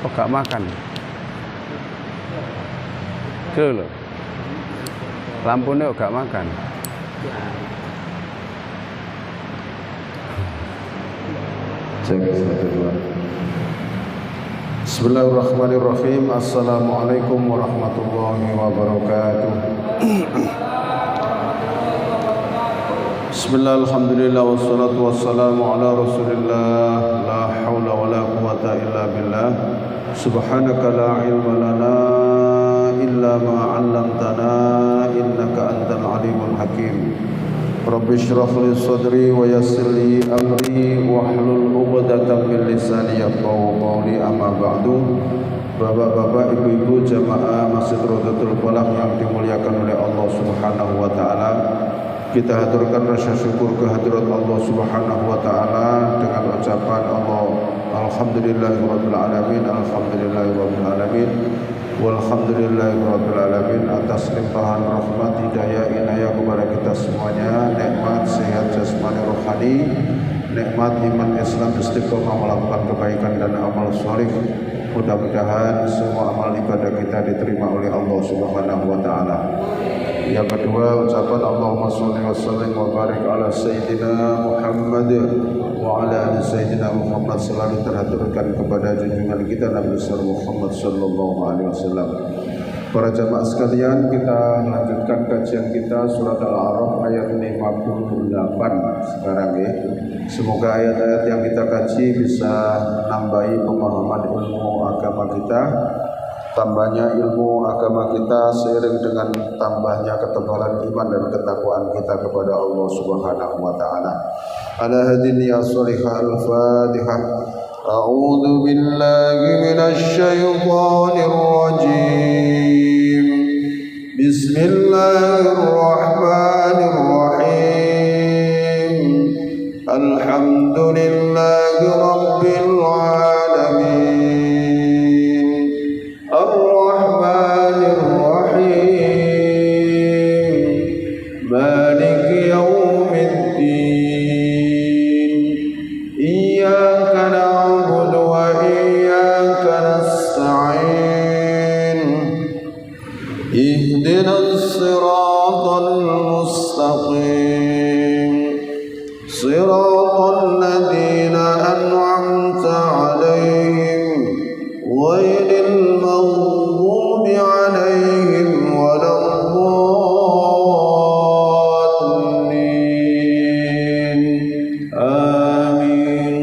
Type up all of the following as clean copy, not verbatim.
kok gak makan? Tuh loh. Lampunya kok gak makan. Bismillahirrahmanirrahim. Assalamualaikum warahmatullahi wabarakatuh. Bismillah, alhamdulillah, wassalatu wassalamu ala rasulillah. La hawla wa la quwata illa billah. Subhanaka la ilma lana illa ma 'allamtana innaka antal alimul hakim. Rabbi shrah li sadri wa yassir li amri wahlul 'uqdatam min lisani yafqahu qawli, amma ba'du. Bapak-bapak, ibu-ibu jamaah Masjid Rodatul Falah yang dimuliakan oleh Allah Subhanahu wa taala, kita haturkan rasa syukur kehadirat Allah Subhanahu wa taala dengan ucapan Allah alhamdulillahirabbil alamin, alhamdulillahirabbil alamin, walhamdulillahirabbil alamin atas limpahan rahmat hidayah inayah kepada kita semuanya, nikmat sehat jasmani rohani, nikmat iman Islam, istiqomah melakukan kebaikan dan amal saleh. Mudah-mudahan semua amal ibadah kita diterima oleh Allah Subhanahu wa taala. Yang kedua, ucapan Allahumma sholli wa sallim wa barik ala sayyidina Muhammad wa ala ali sayyidina Muhammad selalu terhaturkan kepada junjungan kita Nabi besar Muhammad sallallahu alaihi wasallam. Para jamaah sekalian, kita lanjutkan kajian kita surat Al-A'raf ayat 58 sekarang ya. Semoga ayat-ayat yang kita kaji bisa nambahi pemahaman ilmu agama kita, tambahnya ilmu agama kita seiring dengan tambahnya ketebalan iman dan ketakwaan kita kepada Allah Subhanahu wa taala. Ala hadin ya sholihah al-Fatihah. A'udzu billahi minasy syaithanir rajim. Bismillahirrahmanirrahim. Alhamdulillahi rabbil alamin. Ar-Rahmanir Rahim. Maliki yaumiddin. Iyyaka na'budu wa iyyaka nasta'in. Ihdinas siratal mustaqim. Siratal ladzina an'amta 'alaihim ghairil maghdubi 'alaihim waladdallin. Amin.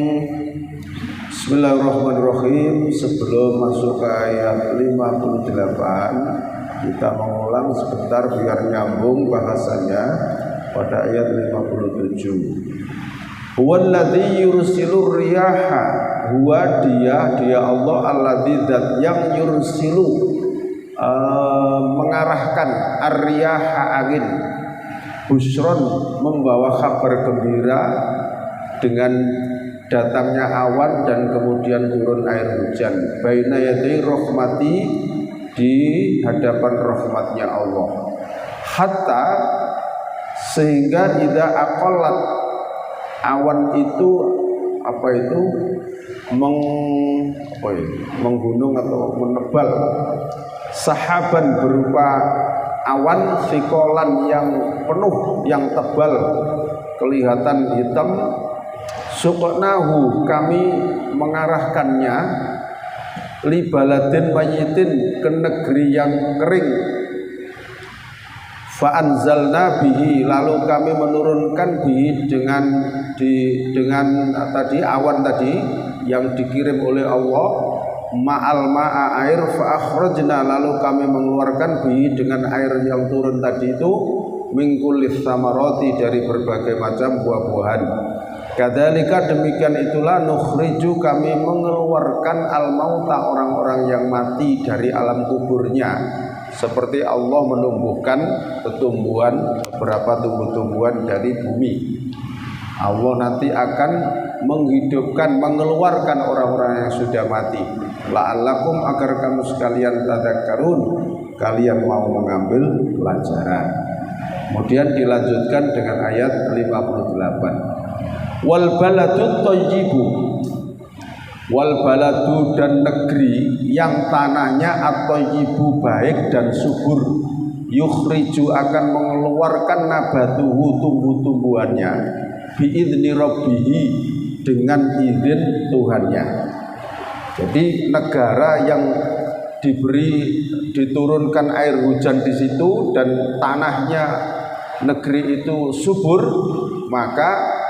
Bismillahirrahmanirrahim. Sebelum masuk ke ayat 58, kita mengulang sebentar biar nyambung bahasanya pada ayat 57. Huwallazi yursilur riyaha, huwa dia Allah alladzi zat yang yursilu mengarahkan ar-riyaha angin, busron membawa kabar gembira dengan datangnya awan dan kemudian turun air hujan, baina yaday rahmati, di hadapan rahmatnya Allah, hatta sehingga idza aqallat, awan itu menggunung atau menebal, sahaban berupa awan, sikolan yang penuh, yang tebal, kelihatan hitam, suqnahu kami mengarahkannya, li baladin mayyitin ke negeri yang kering, fa anzalna bihi lalu kami menurunkan bihi dengan tadi awan tadi yang dikirim oleh Allah, ma'al ma'a air, fa akhrajna lalu kami mengeluarkan bihi dengan air yang turun tadi itu, min kulli tsamarati dari berbagai macam buah-buahan. Kadzalika demikian itulah nukhriju kami mengeluarkan al-mauta orang-orang yang mati dari alam kuburnya, seperti Allah menumbuhkan beberapa tumbuh-tumbuhan dari bumi. Allah nanti akan menghidupkan, mengeluarkan orang-orang yang sudah mati. La'allakum, agar kamu sekalian tadzakkarun, kalian mau mengambil pelajaran. Kemudian dilanjutkan dengan ayat 58. Wal baladut thayyibu, wal baladu dan negeri yang tanahnya atau ibu baik dan subur, yukhriju akan mengeluarkan nabatuhu tumbuh-tumbuhannya, biidzni rabbihi dengan izin Tuhannya. Jadi negara yang diturunkan air hujan di situ dan tanahnya negeri itu subur, maka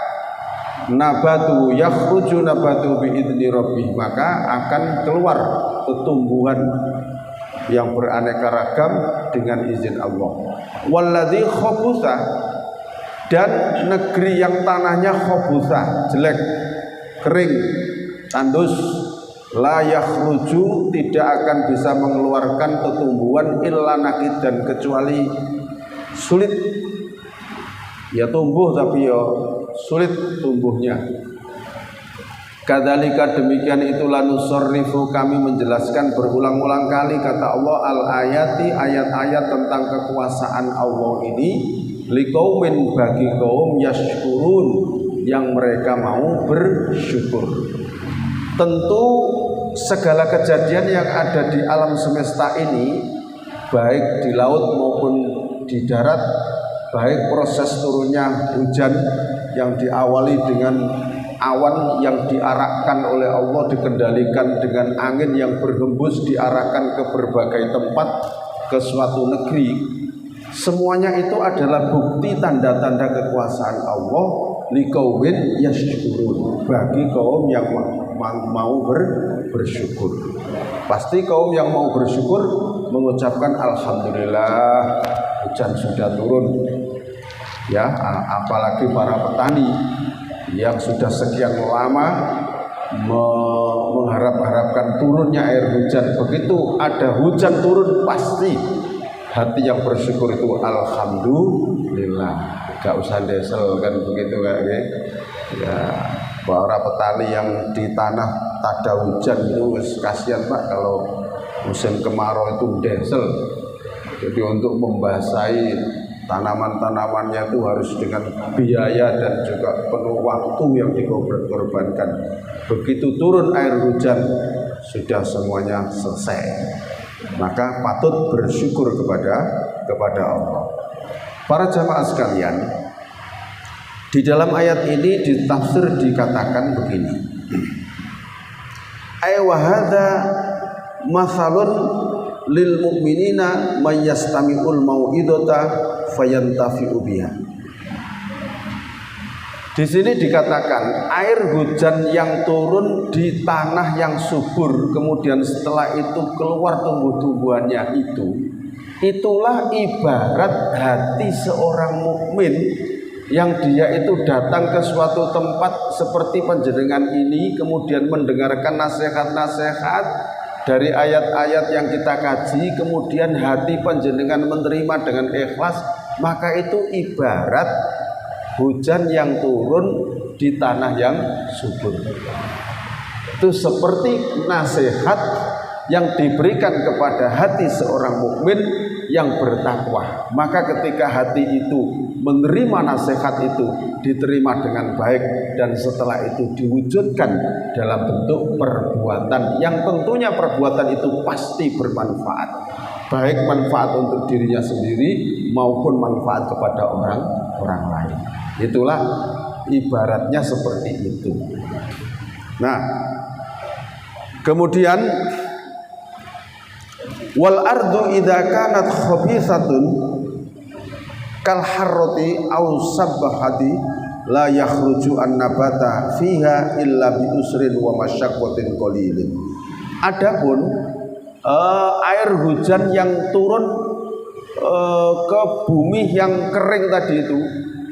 nabatu yakhruju nabatu biidzni rabbih, maka akan keluar tumbuhan yang beraneka ragam dengan izin Allah. Walladzi khabutha, dan negeri yang tanahnya khabutha, jelek, kering, tandus, la yakhruju, tidak akan bisa mengeluarkan tumbuhan illa nakidan, kecuali sulit. Ya tumbuh tapi ya sulit tumbuhnya. Kadzalika, demikian itulah nusarrifu, kami menjelaskan berulang-ulang kali kata Allah al-ayati, ayat-ayat tentang kekuasaan Allah ini, liqaumin, bagi kaum yashkurun, yang mereka mau bersyukur. Tentu segala kejadian yang ada di alam semesta ini, baik di laut maupun di darat, baik proses turunnya hujan yang diawali dengan awan yang diarahkan oleh Allah, dikendalikan dengan angin yang berhembus, diarahkan ke berbagai tempat, ke suatu negeri, semuanya itu adalah bukti tanda-tanda kekuasaan Allah, liqaumin yashkurun, bagi kaum yang mau bersyukur. Pasti kaum yang mau bersyukur mengucapkan alhamdulillah, hujan sudah turun. Ya, apalagi para petani yang sudah sekian lama mengharap-harapkan turunnya air hujan. Begitu ada hujan turun, pasti hati yang bersyukur itu alhamdulillah. Gak usah desel kan begitu kan ya. Para petani yang di tanah tak ada hujan itu kasihan Pak, kalau musim kemarau itu desel. Jadi untuk membasahi tanaman-tanamannya itu harus dengan biaya dan juga penuh waktu yang dikorbankan. Begitu turun air hujan, sudah semuanya selesai. Maka patut bersyukur kepada Allah. Para jamaah sekalian, di dalam ayat ini ditafsir dikatakan begini. Ay wa hadza mathalun lil mu'minina may yastami'ul mau'idata fayantafi'u biha. Di sini dikatakan air hujan yang turun di tanah yang subur, kemudian setelah itu keluar tumbuh-tumbuhannya itulah ibarat hati seorang mukmin yang dia itu datang ke suatu tempat seperti panjenengan ini, kemudian mendengarkan nasihat-nasihat dari ayat-ayat yang kita kaji, kemudian hati panjenengan menerima dengan ikhlas, maka itu ibarat hujan yang turun di tanah yang subur. Itu seperti nasihat yang diberikan kepada hati seorang mukmin yang bertakwa. Maka ketika hati itu menerima nasihat itu, diterima dengan baik, dan setelah itu diwujudkan dalam bentuk perbuatan yang tentunya perbuatan itu pasti bermanfaat, baik manfaat untuk dirinya sendiri maupun manfaat kepada orang lain. Itulah ibaratnya seperti itu. Nah, kemudian wal ardu idza kanat khabithatun kal harrati aw sabbahati la yakhruju an-nabata fiha illa bi usrin wa masyaqqatin qalilin. Adapun air hujan yang turun ke bumi yang kering tadi itu,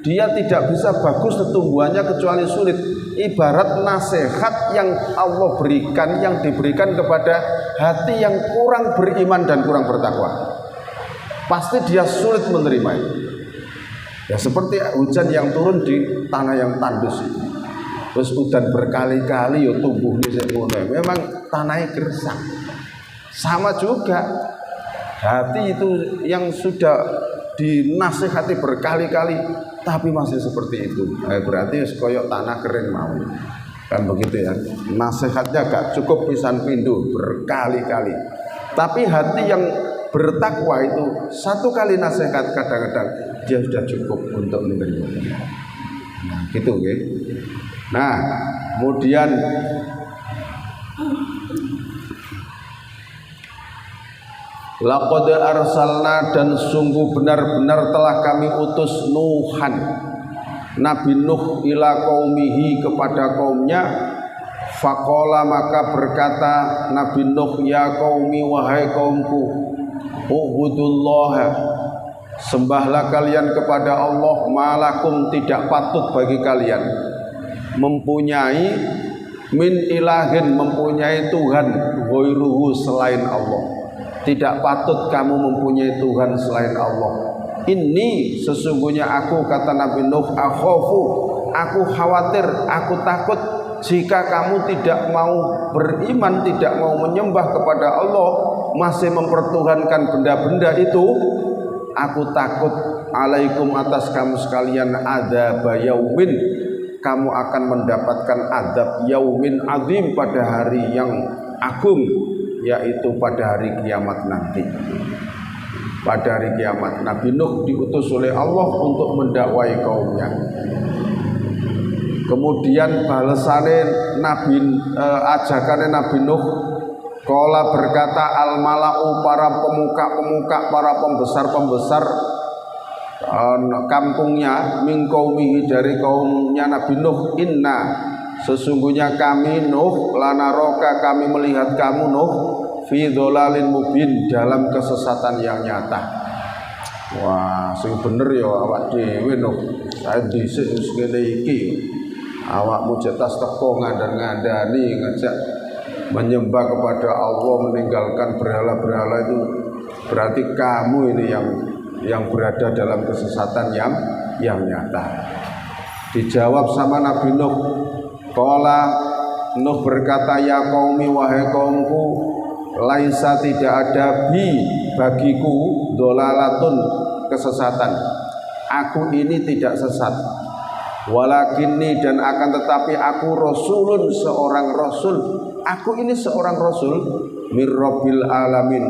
dia tidak bisa bagus tumbuhannya kecuali sulit. Ibarat nasihat yang Allah berikan, yang diberikan kepada hati yang kurang beriman dan kurang bertakwa, pasti dia sulit menerima itu. Ya seperti hujan yang turun di tanah yang tandus itu, terus hujan berkali-kali ya tumbuh di sana, memang tanahnya gersang. Sama juga hati itu yang sudah dinasihati berkali-kali tapi masih seperti itu, berarti koyok tanah kering mau. Kan begitu ya. Nasihatnya gak cukup pisan pindu berkali-kali. Tapi hati yang bertakwa itu satu kali nasihat kadang-kadang dia sudah cukup untuk menerima. Nah, gitu ya. Nah, kemudian laqad arsalna, dan sungguh benar-benar telah kami utus Nuhan, Nabi Nuh, ila qaumihi, kepada kaumnya. Faqala, maka berkata Nabi Nuh, ya qaumi, wahai kaumku, ubudullaha, sembahlah kalian kepada Allah, malakum, tidak patut bagi kalian mempunyai min ilahin, mempunyai Tuhan, ghairuhu, selain Allah. Tidak patut kamu mempunyai Tuhan selain Allah. Ini sesungguhnya aku, kata Nabi Nuh, akhafu, aku khawatir, aku takut jika kamu tidak mau beriman, tidak mau menyembah kepada Allah, masih mempertuhankan benda-benda itu, aku takut alaikum, atas kamu sekalian, adzab yaumin, kamu akan mendapatkan azab yaumin azim, pada hari yang agung, yaitu pada hari kiamat nanti. Pada hari kiamat Nabi Nuh diutus oleh Allah untuk mendakwai kaumnya. Kemudian balasane ajakane Nabi Nuh, qala, berkata al malau, para pemuka-pemuka, para pembesar-pembesar kampungnya, min qaumihi, dari kaumnya Nabi Nuh, inna, sesungguhnya kami Nuh, lanaroka, kami melihat kamu Nuh, fi dholalin mubin, dalam kesesatan yang nyata. Wah, sing bener ya awak dhewe Nuh. Saya dhisik wis ngene iki. Awakmu jelas teko ngandani ngajak menyembah kepada Allah, meninggalkan berhala-berhala, itu berarti kamu ini yang berada dalam kesesatan yang nyata. Dijawab sama Nabi Nuh, qala, Nuh berkata, ya qaumi, wahai kaumku, laisa, tidak ada bagiku dolalatun, kesesatan. Aku ini tidak sesat. Walakinni, dan akan tetapi aku rasulun, seorang rasul. Aku ini seorang rasul mir rabbil alamin,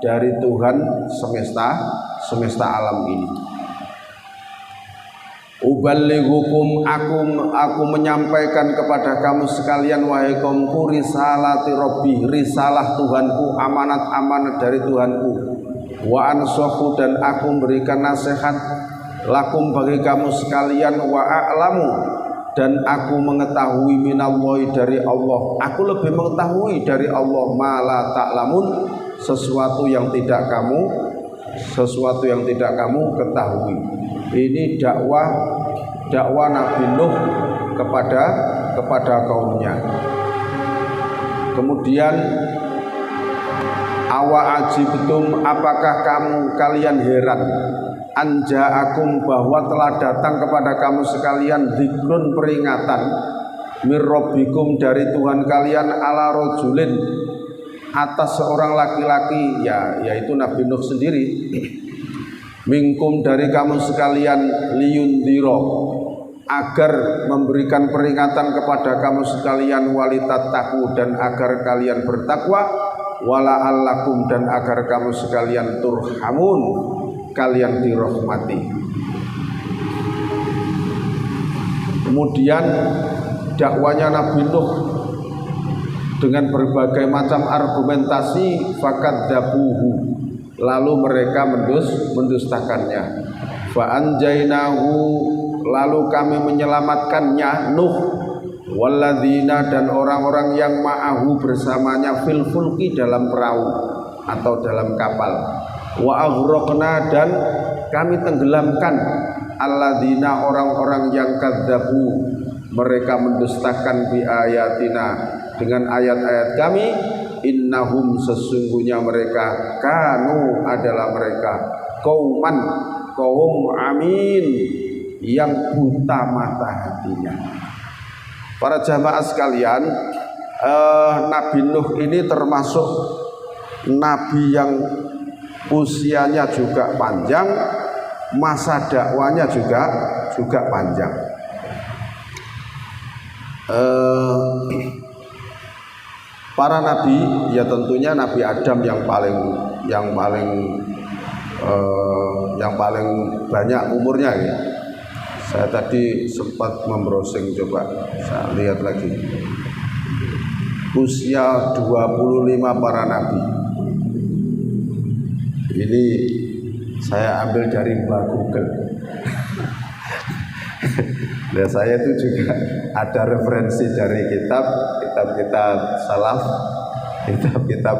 dari Tuhan semesta alam ini. Uballighukum, aku menyampaikan kepada kamu sekalian, wahai kaumku, risalati rabbi, risalah Tuhanku, amanat-amanat dari Tuhanku. Wa ansahu, dan aku memberikan nasihat, lakum, bagi kamu sekalian, wa a'lamu, dan aku mengetahui minallahi, dari Allah. Aku lebih mengetahui dari Allah, ma la ta'lamun, sesuatu yang tidak kamu ketahui. Ini dakwah Nabi Nuh kepada kaumnya. Kemudian awa ajibtum, apakah kalian heran, anja'akum, bahwa telah datang kepada kamu sekalian, dzikrun, peringatan, mir rabbikum, dari Tuhan kalian, ala rajulin, atas seorang laki-laki, yaitu Nabi Nuh sendiri, minkum, dari kamu sekalian, liyundhira, agar memberikan peringatan kepada kamu sekalian, walitattaqu, dan agar kalian bertakwa, wala'allakum, dan agar kamu sekalian turhamun, kalian dirahmati. Kemudian dakwanya Nabi Nuh dengan berbagai macam argumentasi, fakadzabuhu, lalu mereka mendustakannya. Fa anjainahu, lalu kami menyelamatkannya, Nuh, walladzina, dan orang-orang yang ma'ahu, bersamanya, fil fulki, dalam perahu atau dalam kapal. Wa aghraqna, dan kami tenggelamkan, alladzina, orang-orang yang kadzabu, mereka mendustakan, bi ayatina, dengan ayat-ayat kami, innahum, sesungguhnya mereka, kanu, adalah mereka, kaum amin, yang buta mata hatinya. Para jamaah sekalian, Nabi Nuh ini termasuk nabi yang usianya juga panjang, masa dakwanya juga panjang. para nabi ya tentunya Nabi Adam yang paling banyak umurnya ya. Saya tadi sempat membrowsing, coba saya lihat lagi. Usia 25 para nabi. Ini saya ambil dari Mbak Google. Nah, saya itu juga ada referensi dari kitab-kitab salaf, kitab-kitab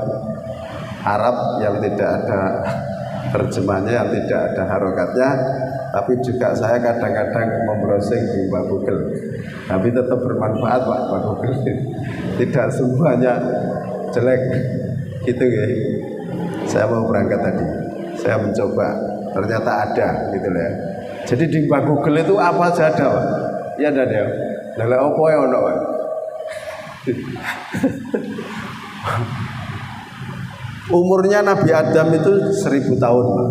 Arab yang tidak ada terjemahnya, yang tidak ada harokatnya, tapi juga saya kadang-kadang membrowsing di Mbak Google. Tapi tetap bermanfaat Mbak Google. Tidak semuanya jelek gitu ya. Saya mau berangkat tadi, saya mencoba, ternyata ada gitu ya. Jadi di Mbak Google itu apa saja ada Pak? Ya ada ya. Lha opo ya ono Pak? Umurnya Nabi Adam itu 1000 tahun Pak.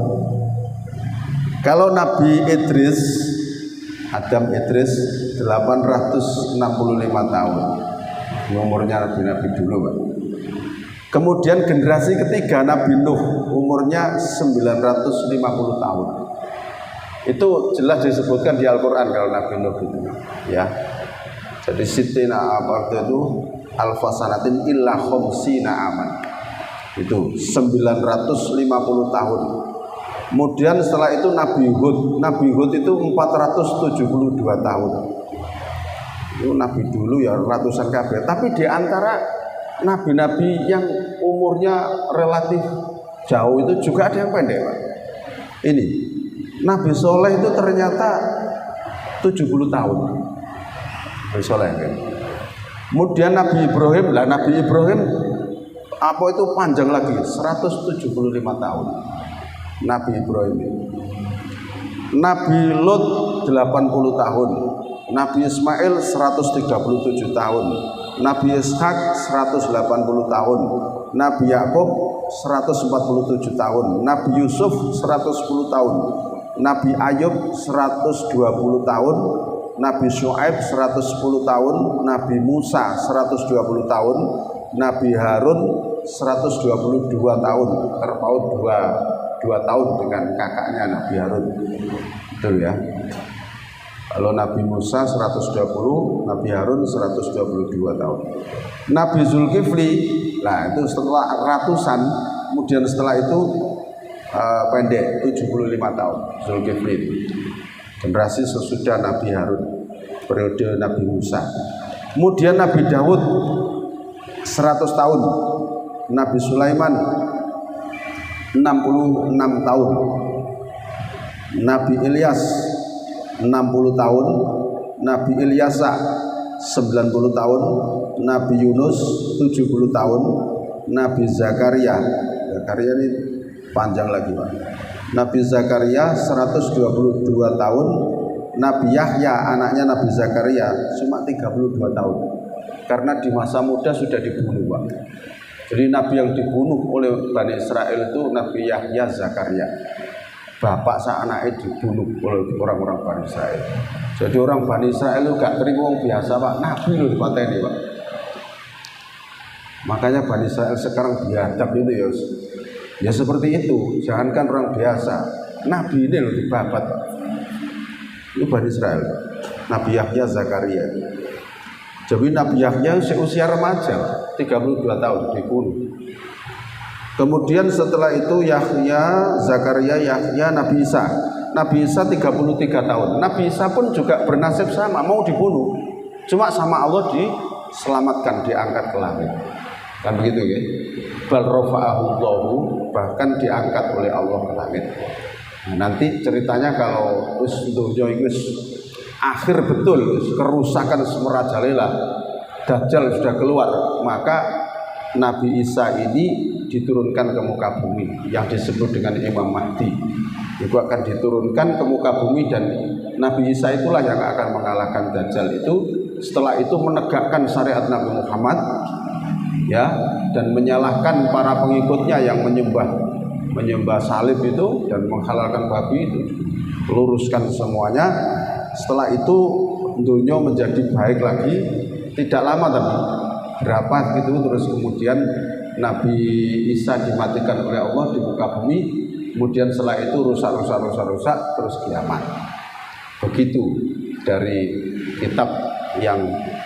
Kalau Nabi Idris, Adam Idris 865 tahun. Umurnya Nabi dulu Pak. Kemudian generasi ketiga Nabi Nuh umurnya 950 tahun. Itu jelas disebutkan di Al-Quran kalau Nabi Nuh itu ya. Jadi sitina waktu itu alfasanatin illa khomsina aman. Itu 950 tahun. Kemudian setelah itu Nabi Hud itu 472 tahun. Itu Nabi dulu ya ratusan kabeh. Tapi di antara nabi-nabi yang umurnya relatif jauh itu juga ada yang pendek Pak. Ini Nabi Soleh itu ternyata 70 tahun. Nabi Soleh kan. Kemudian Nabi Ibrahim apa itu panjang lagi 175 tahun. Nabi Ibrahim. Nabi Lot 80 tahun. Nabi Ismail 137 tahun. Nabi Ishak 180 tahun. Nabi Yakub 147 tahun. Nabi Yusuf 110 tahun. Nabi Ayub 120 tahun, Nabi Syuaib 110 tahun, Nabi Musa 120 tahun, Nabi Harun 122 tahun, terpaut 2 tahun dengan kakaknya Nabi Harun. Betul ya. Kalau Nabi Musa 120, Nabi Harun 122 tahun. Nabi Zulkifli, nah itu setelah ratusan, kemudian setelah itu pendek 75 tahun Zulkifli, generasi sesudah Nabi Harun, periode Nabi Musa. Kemudian Nabi Daud 100 tahun, Nabi Sulaiman 66 tahun, Nabi Ilyas 60 tahun, Nabi Ilyasa 90 tahun, Nabi Yunus 70 tahun, Nabi Zakaria ini panjang lagi Pak. Nabi Zakaria 122 tahun. Nabi Yahya anaknya Nabi Zakaria cuma 32 tahun. Karena di masa muda sudah dibunuh Pak. Jadi Nabi yang dibunuh oleh Bani Israel itu Nabi Yahya Zakaria. Bapak anaknya dibunuh oleh orang-orang Bani Israel. Jadi orang Bani Israel itu gak terima orang biasa Pak. Nabi loh dipateni Pak. Makanya Bani Israel sekarang biadab itu ya seperti itu. Jangankan orang biasa, Nabi ini loh dibabat. Itu Bani Israel, Nabi Yahya Zakaria. Jadi Nabi Yahya seusia remaja 32 tahun dibunuh. Kemudian setelah itu Yahya Zakaria, Yahya, Nabi Isa. Nabi Isa 33 tahun. Nabi Isa pun juga bernasib sama, mau dibunuh. Cuma sama Allah diselamatkan, diangkat ke langit. Kan begitu ya. Bal rafa'ahullahu, bahkan diangkat oleh Allah ke langit. Nah, nanti ceritanya kalau wis donya wis akhir betul, kerusakan semerajalela, Dajjal sudah keluar, maka Nabi Isa ini diturunkan ke muka bumi yang disebut dengan Imam Mahdi. Itu akan diturunkan ke muka bumi dan Nabi Isa itulah yang akan mengalahkan Dajjal itu. Setelah itu menegakkan syariat Nabi Muhammad ya, dan menyalahkan para pengikutnya yang menyembah salib itu dan menghalalkan babi itu, luruskan semuanya. Setelah itu dunia menjadi baik lagi, tidak lama tapi berapa gitu, terus kemudian Nabi Isa dimatikan oleh Allah di muka bumi, kemudian setelah itu rusak terus kiamat. Begitu dari kitab yang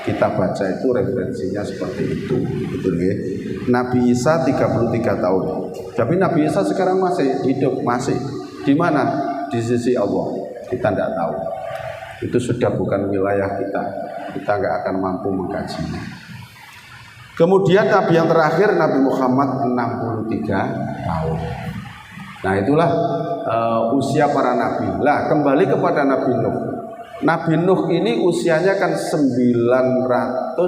kita baca itu referensinya seperti itu, betul ya. Nabi Isa 33 tahun. Tapi Nabi Isa sekarang masih hidup, masih di mana? Di sisi Allah. Kita tidak tahu. Itu sudah bukan wilayah kita. Kita nggak akan mampu mengkajinya. Kemudian Nabi yang terakhir Nabi Muhammad 63 tahun. Nah itulah usia para nabi. Lah kembali kepada Nabi Nuh. Nabi Nuh ini usianya kan 950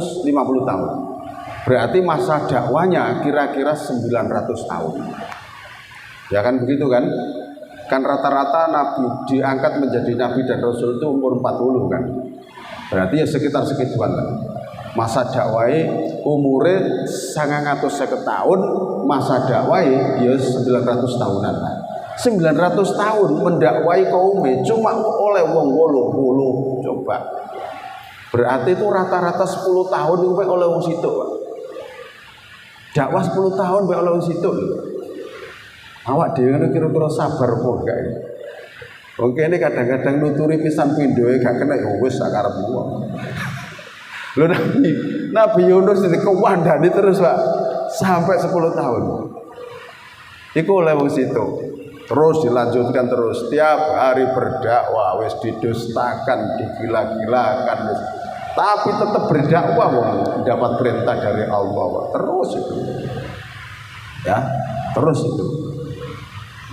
tahun. Berarti masa dakwanya kira-kira 900 tahun. Ya kan begitu kan? Kan rata-rata nabi diangkat menjadi nabi dan rasul itu umur 40 kan. Berarti ya sekitar segituan lah. Masa dakwai umure 950 tahun, masa dakwai ya 900 tahunan lah. 900 tahun mendakwai kaumnya cuma oleh wong 80 coba. Berarti itu rata-rata 10 tahun itu oleh wong situ, Pak. Dakwah 10 tahun oleh wong situ. Awak dhewe kira-kira sabar apa gak ini? Oke ini kadang-kadang nuturi pisan pindho gak kena ya wis sak karepmu. Lho Nabi Yunus ini kewandani terus Pak sampai 10 tahun. Iku oleh wong situ. Terus dilanjutkan terus tiap hari berdakwah, wis didustakan, digila-gilakan, tapi tetap berdakwah, dapat perintah dari Allah, terus itu, ya, terus itu,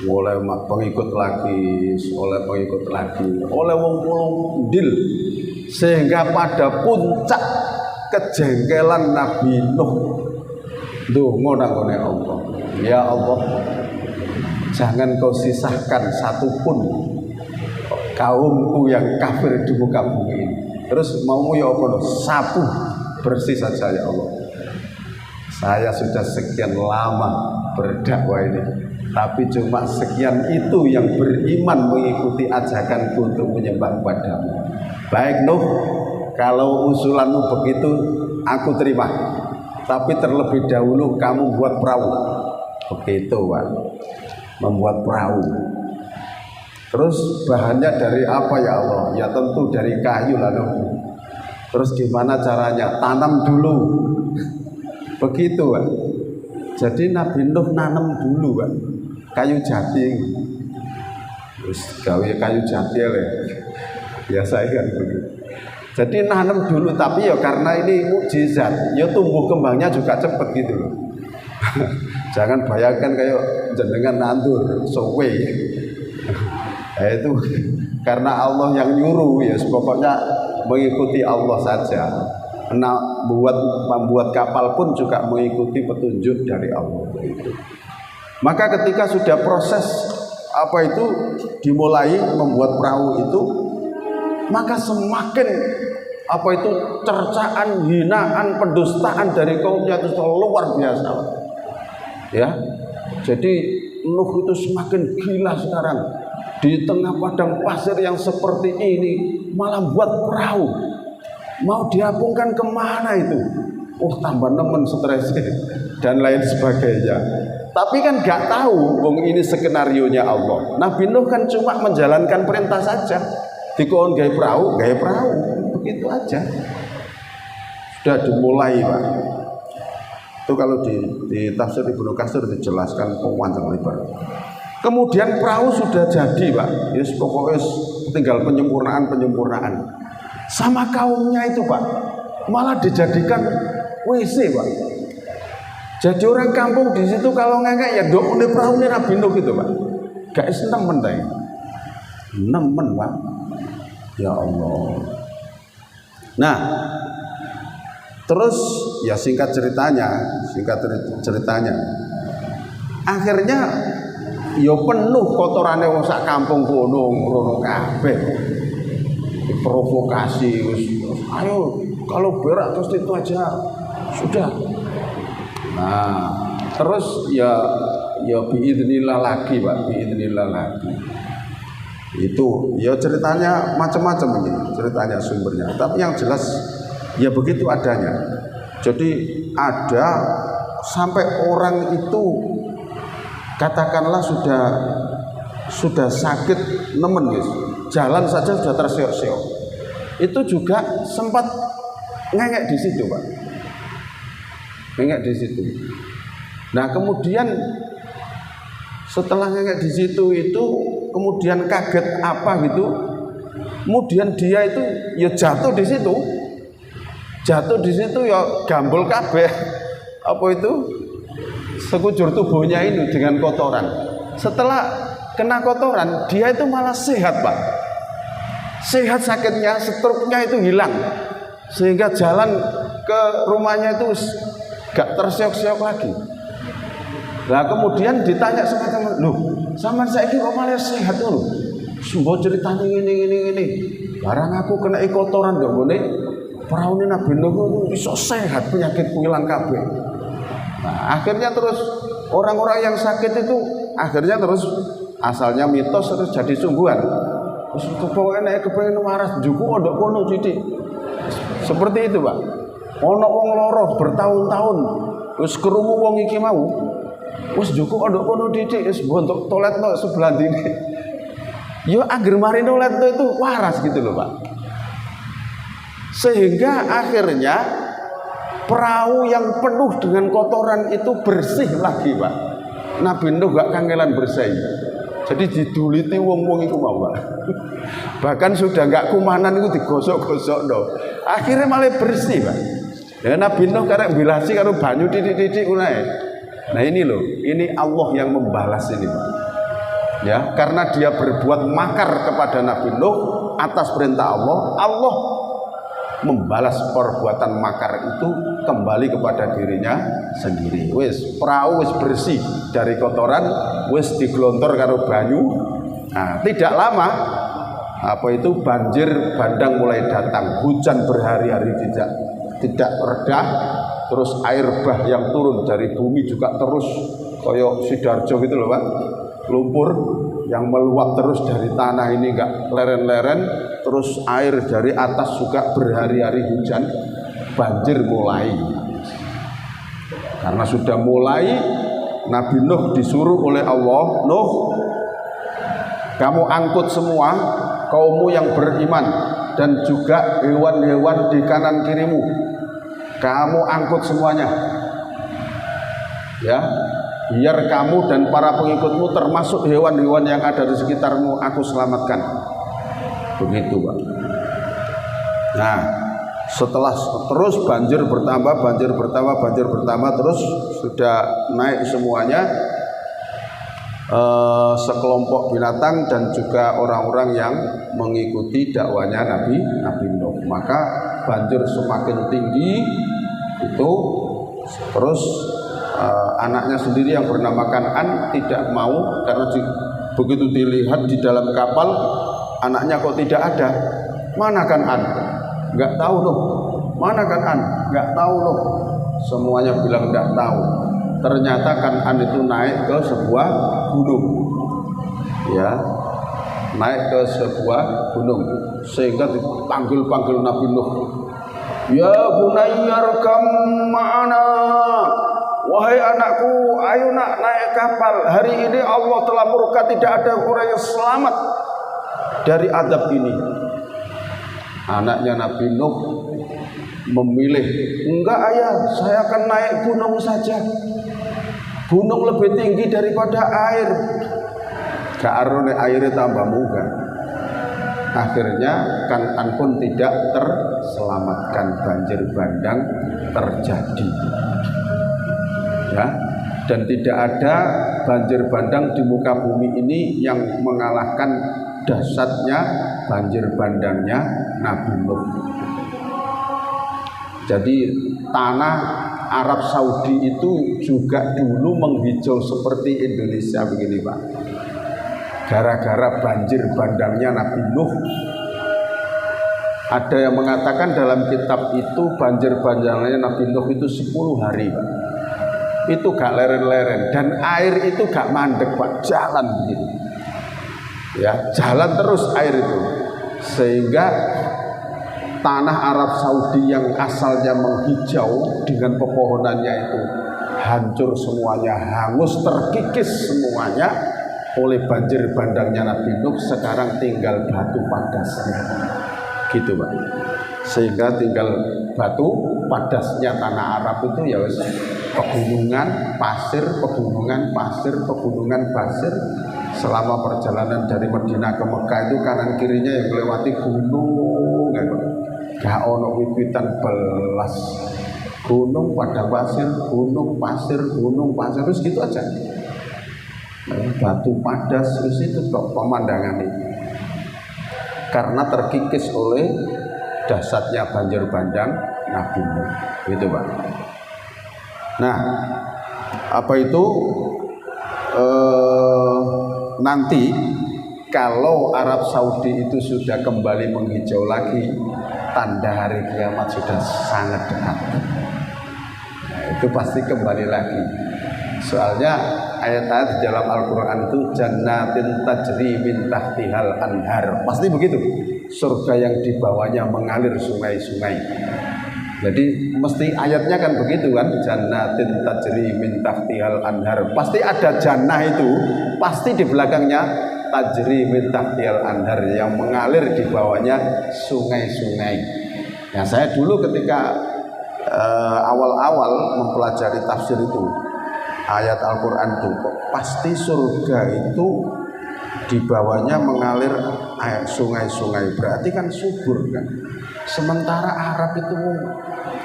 oleh pengikut lagi, oleh wong pulung dil, sehingga pada puncak kejengkelan Nabi Nuh, ndonga nang ngone Allah, ya Allah. Jangan kau sisahkan satupun kaumku yang kafir di muka bumi ini. Terus maumu ya apa? Sapu bersih saja ya Allah. Saya sudah sekian lama berdakwah ini, tapi cuma sekian itu yang beriman mengikuti ajakanku untuk menyembah padamu. Baik Nuh, kalau usulanmu begitu aku terima. Tapi terlebih dahulu kamu buat perahu. Begitu Pak. Membuat perahu. Terus bahannya dari apa ya Allah? Ya tentu dari kayu lah. Terus gimana caranya? Tanam dulu. Begitu Pak. Jadi Nabi Nuh nanam dulu Pak. Kayu jati. Terus gawe kayu jati ya. Biasa kan begitu. Jadi nanam dulu, tapi ya karena ini mukjizat, ya tumbuh kembangnya juga cepat gitu loh. Jangan bayangkan kayak jenengan nandur sowe. Nah, itu karena Allah yang nyuruh ya, pokoknya mengikuti Allah saja. Nah, membuat kapal pun juga mengikuti petunjuk dari Allah. Maka ketika sudah proses apa itu dimulai membuat perahu itu, maka semakin apa itu cercaan, hinaan, pendustaan dari kaumnya itu luar biasa. Ya, jadi Nuh itu semakin gila sekarang di tengah padang pasir yang seperti ini malah buat perahu. Mau diapungkan kemana itu? Oh tambah nemen stres dan lain sebagainya. Tapi kan gak tahu, wong ini skenarionya Allah. Nabi Nuh kan cuma menjalankan perintah saja. Dikon gaya perahu, begitu aja. Sudah dimulai Pak. Itu kalau di tafsir Ibnu Katsir dijelaskan panjang lebar. Kemudian perahu sudah jadi Pak. Yes, pokoknya tinggal penyempurnaan. Sama kaumnya itu Pak, malah dijadikan WC Pak. Jadi orang kampung di situ kalau ngengek ya dokune perahunya Nabi Nuh gitu Pak. Gak nemen ta. Nemen Pak. Ya Allah. Nah, terus ya singkat ceritanya, akhirnya ya penuh kotorane wong sak kampung kono kabeh. Provokasi, ayo kalau berak terus itu aja sudah. Nah, terus ya biidznillah lagi Pak, biidznillah lagi. Itu ya ceritanya macam-macam ini, ceritanya sumbernya. Tapi yang jelas Ya begitu adanya. Jadi ada sampai orang itu katakanlah sudah sakit nemen guys, jalan saja sudah terseok-seok. Itu juga sempat ngengek di situ, Pak. Ngengek di situ. Nah, kemudian setelah ngengek di situ itu kemudian kaget apa gitu. Kemudian dia itu ya jatuh di situ. Jatuh di situ ya gambol kabeh. Apa itu? Sekujur tubuhnya ini dengan kotoran. Setelah kena kotoran, dia itu malah sehat, Pak. Sehat sakitnya, stroke-nya itu hilang. Sehingga jalan ke rumahnya itu gak terseok-seok lagi. Nah, kemudian ditanya sama teman, "Loh, sampean saiki kok malah sehat lho? Sumbo ceritane ngene. Barang aku kena kotoran kok ngene, praune Nabi Nuh iso sehat, penyakitku hilang kabeh." Nah, akhirnya terus orang-orang yang sakit itu akhirnya terus asalnya mitos terus jadi sungguhan. Terus pokoknya kepengen waras juku ondok kono titik. Seperti itu, Pak. Ono wong loro bertahun-tahun wis krungu wong iki mau. Wis juku ondok kono titik wis bontok toiletno sebelah dine. Yo angger mari toiletno itu waras gitu loh, Pak. Sehingga akhirnya perahu yang penuh dengan kotoran itu bersih lagi, Pak. Nabi Nuh gak kangelan bersih. Jadi diduliti wong-wong itu mau, Pak. Bahkan sudah gak kumanan itu digosok-gosok no. Akhirnya malah bersih, Pak. Ya, Nabi Nuh karena bilasi karo banyu titik-titik unae. Nah ini loh, ini Allah yang membalas ini, Pak. Ya, karena dia berbuat makar kepada Nabi Nuh atas perintah Allah, Allah membalas perbuatan makar itu kembali kepada dirinya sendiri. Wis perahu wis bersih dari kotoran, wis diglontor karo banyu. Nah, tidak lama apa itu banjir bandang mulai datang, hujan berhari-hari tidak reda, terus air bah yang turun dari bumi juga terus koyok Sidoarjo gitu loh, Pak. Lumpur yang meluap terus dari tanah ini enggak leren-leren, terus air dari atas juga berhari-hari hujan, banjir mulai. Karena sudah mulai, Nabi Nuh disuruh oleh Allah, "Nuh, kamu angkut semua kaummu yang beriman dan juga hewan-hewan di kanan kirimu. Kamu angkut semuanya. Ya, biar kamu dan para pengikutmu termasuk hewan-hewan yang ada di sekitarmu aku selamatkan." Begitu, Pak. Nah, setelah terus banjir bertambah terus sudah naik semuanya, sekelompok binatang dan juga orang-orang yang mengikuti dakwanya Nabi Nuh. Maka banjir semakin tinggi itu terus anaknya sendiri yang bernama Kan'an tidak mau karena begitu dilihat di dalam kapal anaknya kok tidak ada. Mana Kan'an? Enggak tahu loh. Mana Kan'an? Enggak tahu loh. Semuanya bilang enggak tahu. Ternyata Kan'an itu naik ke sebuah gunung. Ya. Naik ke sebuah gunung sehingga dipanggil-panggil Nabi Nuh. "Ya bunayyarkam ma'ana." Wahai anakku, ayo nak naik kapal. Hari ini Allah telah murka, tidak ada orang yang selamat dari azab ini. Anaknya Nabi Nuh memilih, "Enggak ayah, saya akan naik gunung saja. Gunung lebih tinggi daripada air." Karena airnya tambah munggah. Akhirnya Kan'an pun tidak terselamatkan, banjir bandang terjadi. Ya, dan tidak ada banjir bandang di muka bumi ini yang mengalahkan dahsyatnya banjir bandangnya Nabi Nuh. Jadi tanah Arab Saudi itu juga dulu menghijau seperti Indonesia begini, Pak. Gara-gara banjir bandangnya Nabi Nuh. Ada yang mengatakan dalam kitab itu banjir bandangnya Nabi Nuh itu 10 hari, Pak. Itu gak leren-leren dan air itu gak mandek, Pak, jalan begitu. Ya, jalan terus air itu. Sehingga tanah Arab Saudi yang asalnya menghijau dengan pepohonannya itu hancur semuanya, hangus, terkikis semuanya oleh banjir bandangnya Nabi Nuh. Sekarang tinggal batu padasnya, gitu Pak. Sehingga tinggal batu padasnya tanah Arab itu ya wis pegunungan, pasir, pegunungan, pasir, pegunungan, pasir. Selama perjalanan dari Madinah ke Mekah itu kanan kirinya yang melewati gunung, gak ono wiwitan belas, gunung pada pasir, gunung pasir, gunung pasir, terus gitu aja. Batu padas terus itu kok pemandangan ini. Karena terkikis oleh dahsyatnya banjir bandang Nabi Nuh, gitu Pak. Nah, apa itu? Nanti kalau Arab Saudi itu sudah kembali menghijau lagi, tanda hari kiamat sudah sangat dekat. Nah, itu pasti kembali lagi. Soalnya ayat-ayat di dalam Al-Quran itu jannatin tajri min tahtihal anhar, pasti begitu. Surga yang di bawahnya mengalir sungai-sungai. Jadi mesti ayatnya kan begitu kan, jannatin tajri min tahtihal anhar. Pasti ada jannah itu, pasti di belakangnya tajri min tahtihal anhar yang mengalir di bawahnya sungai-sungai. Nah, saya dulu ketika awal-awal mempelajari tafsir itu ayat Al-Quran itu, kok pasti surga itu di bawahnya mengalir air sungai-sungai, berarti kan subur kan. Sementara Arab itu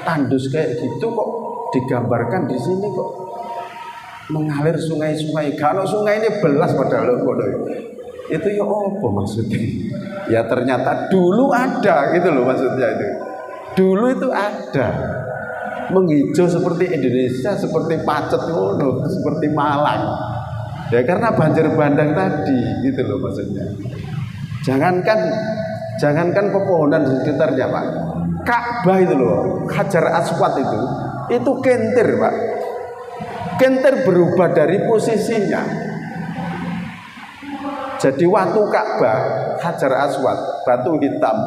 tandus kayak gitu kok digambarkan di sini kok mengalir sungai-sungai. Kalau sungai ini belas padahal itu ya apa maksudnya? Ya ternyata dulu ada gitu loh maksudnya itu. Dulu itu ada menghijau seperti Indonesia, seperti Pacet ngono, seperti Malang. Ya karena banjir bandang tadi gitu loh maksudnya. Jangankan pepohonan di sekitarnya Pak, Ka'bah itu loh, Hajar Aswad itu kentir Pak. Kentir berubah dari posisinya. Jadi waktu Ka'bah, Hajar Aswad, batu hitam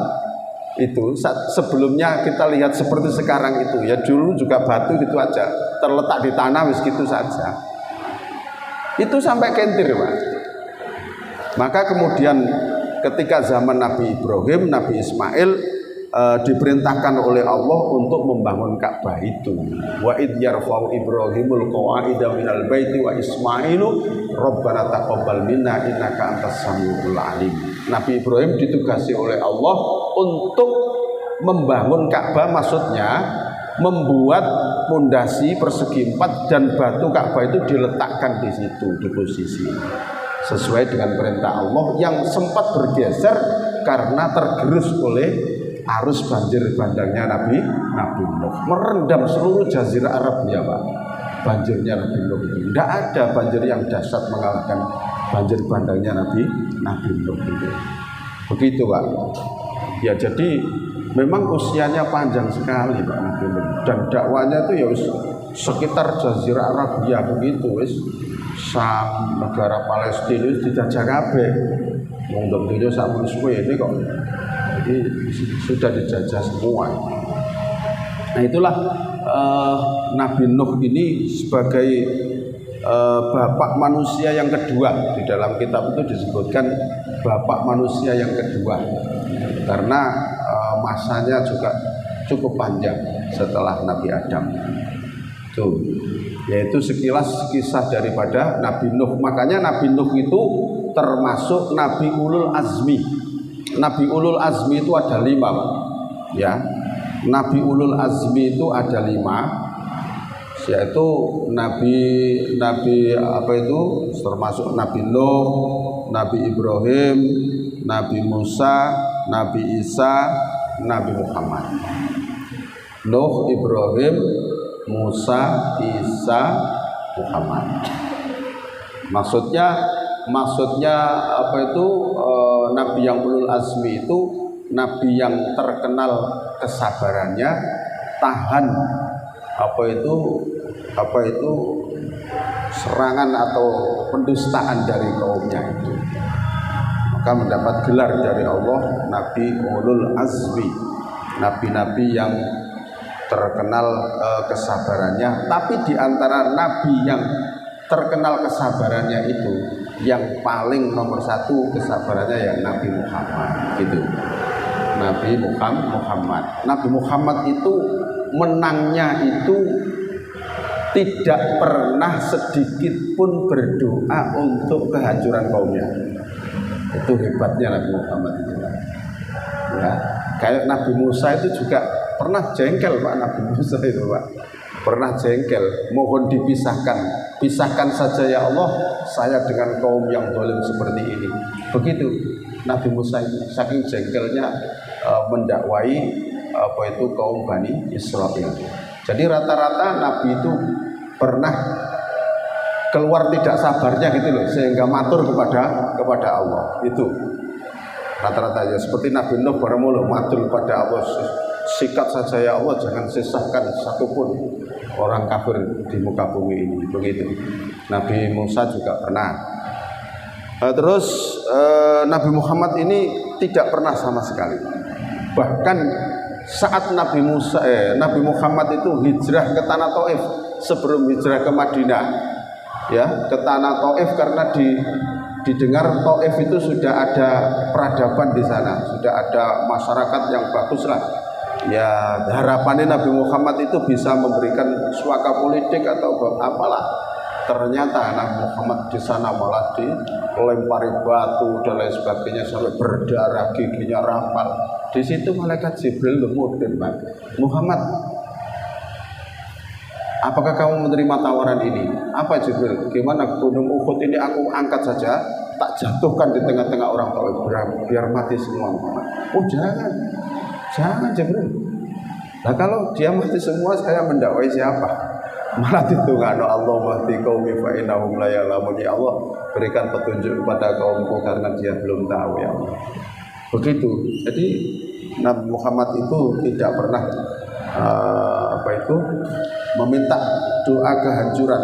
itu sebelumnya kita lihat seperti sekarang itu ya, dulu juga batu gitu aja, terletak di tanah wis gitu saja. Itu sampai kentir Pak. Maka kemudian ketika zaman Nabi Ibrahim, Nabi Ismail diperintahkan oleh Allah untuk membangun Ka'bah itu. Wa id yarfa'u Ibrahimul qawa'ida minal baiti wa Ismailu Rabbana taqabbal minna innaka antas samiul alim. Nabi Ibrahim ditugasi oleh Allah untuk membangun Ka'bah, maksudnya membuat pondasi persegi 4 dan batu Ka'bah itu diletakkan di situ di posisi sesuai dengan perintah Allah yang sempat bergeser karena tergerus oleh arus banjir bandangnya Nabi Nuh, merendam seluruh jazirah Arab ya Pak. Banjirnya Nabi Nuh itu tidak ada banjir yang dahsyat mengalahkan banjir bandangnya Nabi Nuh itu. Begitu Pak. Ya jadi memang usianya panjang sekali Pak Nabi Nuh, dan dakwanya itu ya sekitar jazirah Arab ya begitu wis. Sam negara Palestina itu dijajah kabeh. Wong tentunya sakmono suwe ini kok. Jadi sudah dijajah semua. Nah itulah Nabi Nuh ini sebagai bapak manusia yang kedua. Di dalam kitab itu disebutkan bapak manusia yang kedua, karena masanya juga cukup panjang setelah Nabi Adam. Tuh, yaitu sekilas kisah daripada Nabi Nuh. Makanya Nabi Nuh itu termasuk Nabi Ulul Azmi. Nabi Ulul Azmi itu ada 5 Pak. Ya, Nabi Ulul Azmi itu ada 5, yaitu Nabi apa itu, termasuk Nabi Nuh, Nabi Ibrahim, Nabi Musa, Nabi Isa, Nabi Muhammad. Nuh, Ibrahim, Musa, Isa, Muhammad. Maksudnya apa itu, Nabi yang ulul azmi itu Nabi yang terkenal kesabarannya, tahan apa itu serangan atau pendustaan dari kaumnya itu. Maka mendapat gelar dari Allah Nabi ulul azmi. nabi-nabi yang terkenal kesabarannya, tapi di antara nabi yang terkenal kesabarannya itu yang paling nomor satu kesabarannya ya Nabi Muhammad gitu. Nabi Muhammad. Nabi Muhammad itu menangnya itu tidak pernah sedikit pun berdoa untuk kehancuran kaumnya. Itu hebatnya Nabi Muhammad itu. Ya, kayak Nabi Musa itu juga pernah jengkel Pak, Nabi Musa itu Pak. Pernah jengkel, mohon dipisahkan. Pisahkan saja ya Allah saya dengan kaum yang zalim seperti ini. Begitu Nabi Musa itu saking jengkelnya mendakwai kaum Bani Israil. Jadi rata-rata Nabi itu pernah keluar tidak sabarnya gitu loh, sehingga matur kepada Allah. Itu rata-rata ya, seperti Nabi Nuh baramulo matur kepada Allah, sikat saja ya Allah, jangan sisahkan satupun orang kafir di muka bumi ini. Begitu. Nabi Musa juga pernah. Terus Nabi Muhammad ini tidak pernah sama sekali. Bahkan saat Nabi Muhammad itu hijrah ke tanah Taif sebelum hijrah ke Madinah, ya, ke tanah Taif, karena didengar Taif itu sudah ada peradaban di sana, sudah ada masyarakat yang bagus lah. Ya, harapannya Nabi Muhammad itu bisa memberikan suaka politik atau apalah. Ternyata Nabi Muhammad di sana malah dilempari batu dan lain sebagainya sampai berdarah, giginya rampal. Di situ malaikat Jibril kemudian, Pak, Muhammad, apakah kamu menerima tawaran ini? Apa Jibril? Gimana gunung Uhud ini aku angkat saja, tak jatuhkan di tengah-tengah orang Taif biar mati semua Muhammad. Oh jangan Jibril. Nah kalau dia mati semua saya mendakwai siapa? Malah ditungano Allah mahdi qaumi fa innahum la ya'lamun. Ya Allah, berikan petunjuk kepada kaumku karena dia belum tahu ya Allah. Begitu. Jadi Nabi Muhammad itu tidak pernah meminta doa kehancuran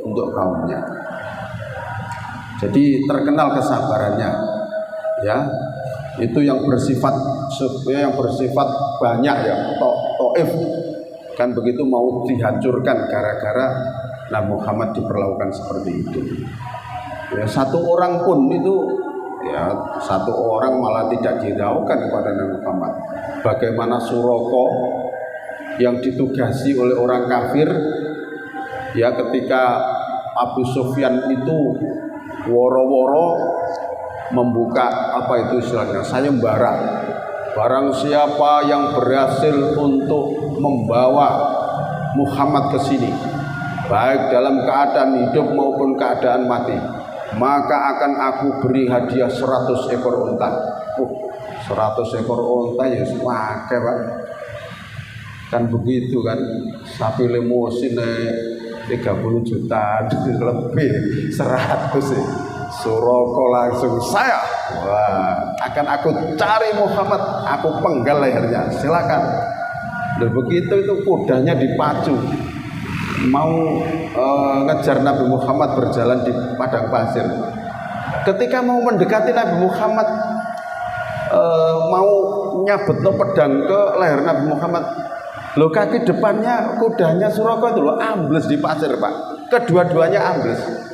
untuk kaumnya. Jadi terkenal kesabarannya, ya. Itu yang bersifat banyak ya. Taif kan begitu mau dihancurkan gara-gara Nabi Muhammad diperlakukan seperti itu. Ya, satu orang malah tidak dihiraukan kepada Nabi Muhammad. Bagaimana Suroko yang ditugasi oleh orang kafir, ya, ketika Abu Sufyan itu woro-woro membuka sayembara. Barang siapa yang berhasil untuk membawa Muhammad ke sini, baik dalam keadaan hidup maupun keadaan mati, maka akan aku beri hadiah 100 ekor unta. 100 ekor unta ya pakai Pak. Kan begitu kan, sapi limusin 30 juta lebih 100 sih. Suroko langsung akan aku cari Muhammad, aku penggal lehernya, silakan. Dan begitu itu kudanya dipacu mau ngejar Nabi Muhammad berjalan di padang pasir. Ketika mau mendekati Nabi Muhammad, mau nyabetno pedang ke leher Nabi Muhammad, lo kaki depannya kudanya Suroko itu lo ambles di pasir Pak, kedua-duanya ambles.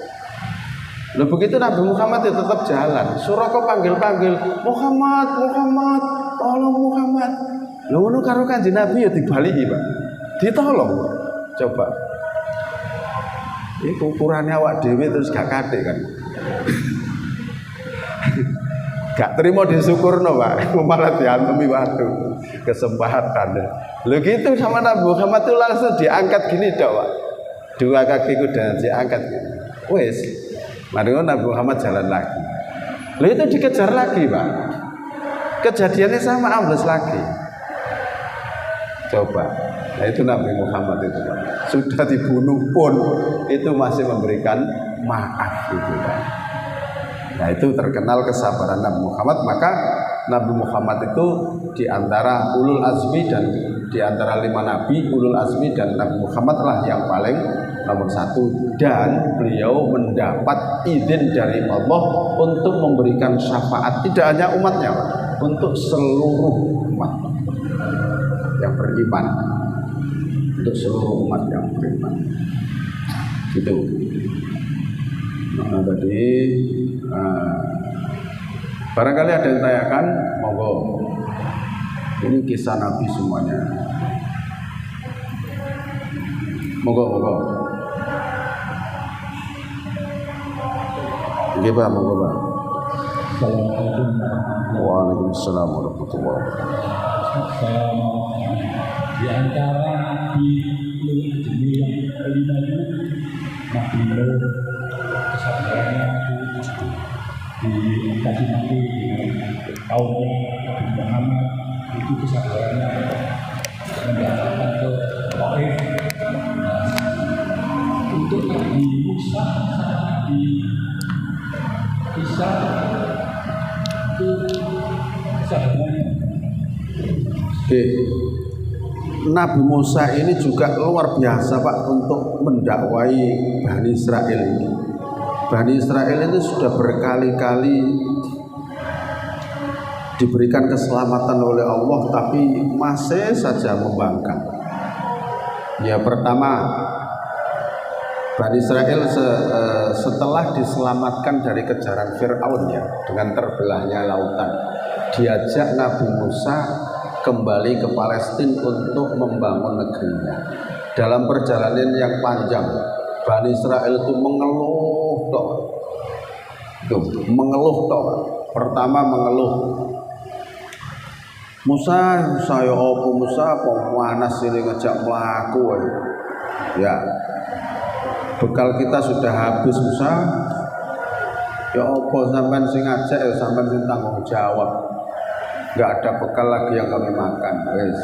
Loh begitu Nabi Muhammad itu tetap jalan. Suroko panggil-panggil, Muhammad, tolong Muhammad. Loh ngono karo Kanjeng Nabi ya dibalihi, Pak. Ditolong. Coba. Ini ukurannya awak dhewe terus gak kate kan. Gak terima disyukurno, Pak. Malah diantemi waktu kesempatan. Loh gitu sama Nabi Muhammad itu langsung diangkat gini dok, Pak. 2 kaki kuda diangkat gitu. Wes. Mari Nabi Muhammad jalan lagi. Lalu itu dikejar lagi, Pak. Kejadiannya sama, ambles lagi. Coba. Nah itu Nabi Muhammad itu, Pak. Sudah dibunuh pun itu masih memberikan maaf gitu, Pak. Nah itu terkenal kesabaran Nabi Muhammad. Maka Nabi Muhammad itu diantara ulul azmi dan diantara 5 nabi, ulul azmi dan Nabi Muhammad lah yang paling nomor 1, dan beliau mendapat izin dari Allah untuk memberikan syafaat tidak hanya umatnya, untuk seluruh umat. beriman, untuk seluruh umat yang beriman. Gitu. Nah, tadi barangkali ada yang tanyakan, monggo. Ini kisah Nabi semuanya. Monggo. Nggih, Pak, monggo, Pak. Waalaikumsalam warahmatullahi wabarakatuh. Di antara Nabi Nuh jenis yang kelima itu Nabi Nuh, kesabarannya itu dikasih Nabi dengan kaumnya Nabi Muhammad, itu kesabarannya mendapatkan ke Taif. Untuk Nabi Musa sama Nabi Isa itu kesabarannya. Oke. Nabi Musa ini juga luar biasa, Pak, untuk mendakwai Bani Israel ini. Bani Israel itu sudah berkali-kali diberikan keselamatan oleh Allah, tapi masih saja membangkang. Ya, pertama, Bani Israel setelah diselamatkan dari kejaran Fir'aun ya, dengan terbelahnya lautan, diajak Nabi Musa kembali ke Palestina untuk membangun negerinya. Dalam perjalanan yang panjang, Bani Israel itu mengeluh toh. Pertama mengeluh, Musa, saya apa Musa, panas ini ngejak melaku ya. Bekal kita sudah habis Musa. Ya apa sampean sing ngajak ya sampean sing tanggung jawab. Enggak ada bekal lagi yang kami makan. Wes.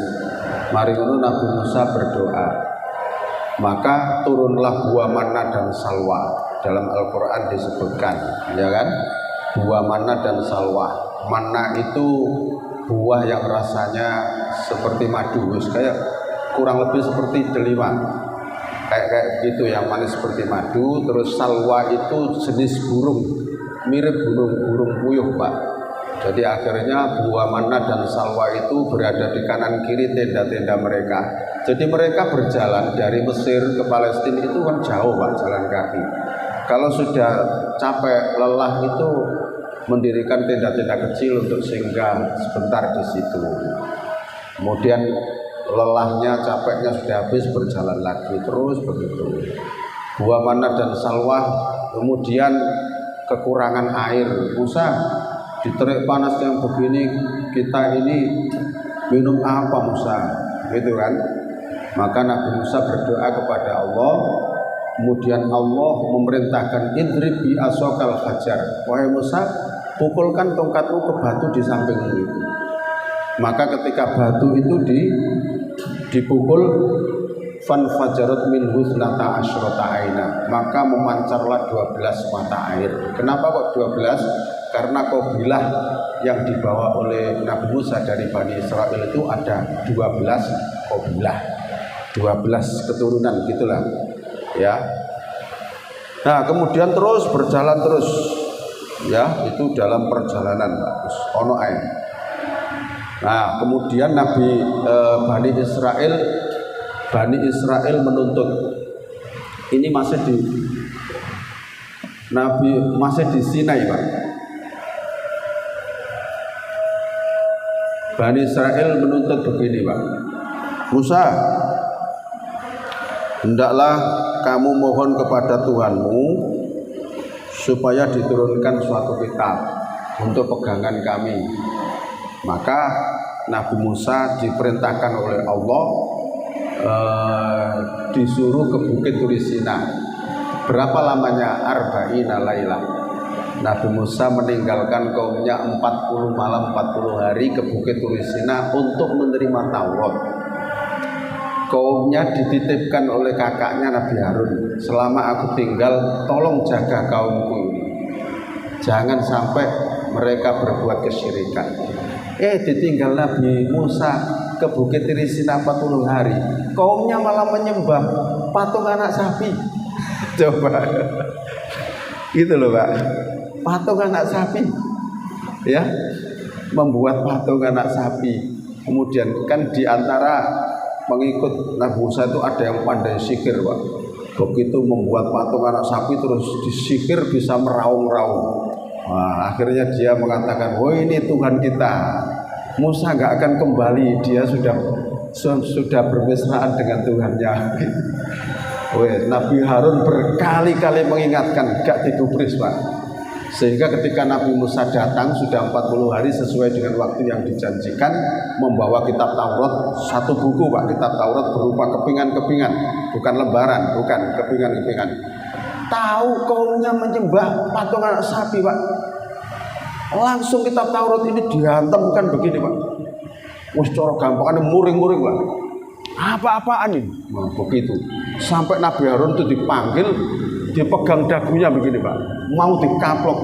Mari ngono Nabi Musa berdoa. Maka turunlah buah manna dan salwa. Dalam Al-Qur'an disebutkan, ya kan? Buah manna dan salwa. Manna itu buah yang rasanya seperti madu, kayak kurang lebih seperti delima. Kayak begitu, yang manis seperti madu. Terus salwa itu jenis burung, mirip burung puyuh, Pak. Jadi akhirnya buah manna dan salwa itu berada di kanan kiri tenda-tenda mereka. Jadi mereka berjalan dari Mesir ke Palestina itu kan jauh, Pak, jalan kaki. Kalau sudah capek, lelah itu mendirikan tenda-tenda kecil untuk singgah sebentar di situ. Kemudian lelahnya, capeknya sudah habis, berjalan lagi terus begitu. Buah manna dan salwa, kemudian kekurangan air. Musa, di terik panas yang begini kita ini minum apa Musa? Gitu kan? Maka Nabi Musa berdoa kepada Allah. Kemudian Allah memerintahkan idrib bi asokal hajar. Wahai Musa, pukulkan tongkatmu ke batu di sampingmu itu. Maka ketika batu itu dipukul, fanfajarat minhu thnata asyrata aina, maka memancarlah 12 mata air. Kenapa kok 12? Karena kabilah yang dibawa oleh Nabi Musa dari Bani Israel itu ada 12 kabilah, 12 keturunan gitulah ya. Nah kemudian terus berjalan terus ya, itu dalam perjalanan terus ono ae. Nah kemudian Bani Israel menuntut, ini masih di Sinai, Pak. Bani Israel menuntut begini, Pak. Musa, hendaklah kamu mohon kepada Tuhanmu supaya diturunkan suatu kitab untuk pegangan kami. Maka Nabi Musa diperintahkan oleh Allah disuruh ke Bukit Turisina. Berapa lamanya? Arba'ina lailah. Nabi Musa meninggalkan kaumnya 40 malam 40 hari ke Bukit Turisina untuk menerima Taurat. Kaumnya dititipkan oleh kakaknya Nabi Harun, selama aku tinggal tolong jaga kaumku ini, jangan sampai mereka berbuat kesyirikan. Ditinggal Nabi Musa ke Bukit Turisina 40 hari, kaumnya malah menyembah patung anak sapi. Coba gitu loh, Pak. Patung anak sapi ya, membuat patung anak sapi. Kemudian kan di antara pengikut Nabi Musa itu ada yang pandai sihir, Pak. Begitu membuat patung anak sapi terus disihir bisa meraung-raung. Nah, akhirnya dia mengatakan, "Oh, ini Tuhan kita." Musa nggak akan kembali, dia sudah bermesraan dengan Tuhannya. Nabi Harun berkali-kali mengingatkan, gak digubris, Pak. Sehingga ketika Nabi Musa datang sudah 40 hari sesuai dengan waktu yang dijanjikan, membawa kitab Taurat, satu buku, Pak. Kitab Taurat berupa kepingan-kepingan, bukan lembaran, bukan kepingan-kepingan. Tahu kaumnya menyembah patung anak sapi, Pak. Langsung kitab Taurat ini dihantamkan begini, Pak. Wis cara gampangane muring-muring, Pak. Apa-apaan ini? Nah, begitu. Sampai Nabi Harun itu dipanggil, dipegang dagunya begini, Pak. Mau dikaplok,